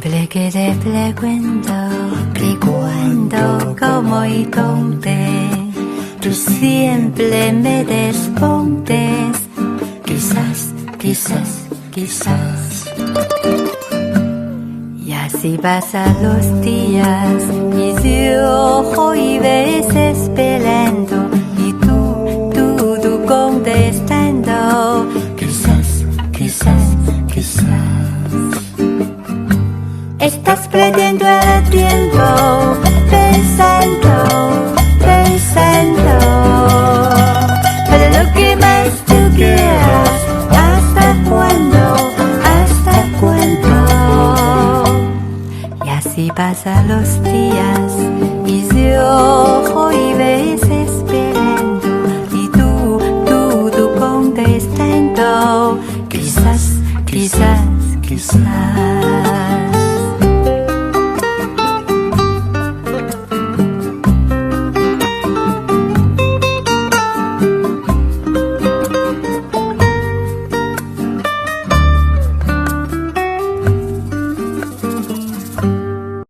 que te pregunto que cuando como y donde tú siempre me respondes quizás, quizás, quizás. Y así pasan los días y yo voy desesperando y tú contestando quizás, quizás, quizás. Estás perdiendo el tiempo pensando, pensando para lo que más tú quieras. ¿Hasta cuándo? ¿Hasta cuándo? Y así pasan los días y yo voy desesperando y tú contestando quizás, quizás, quizás.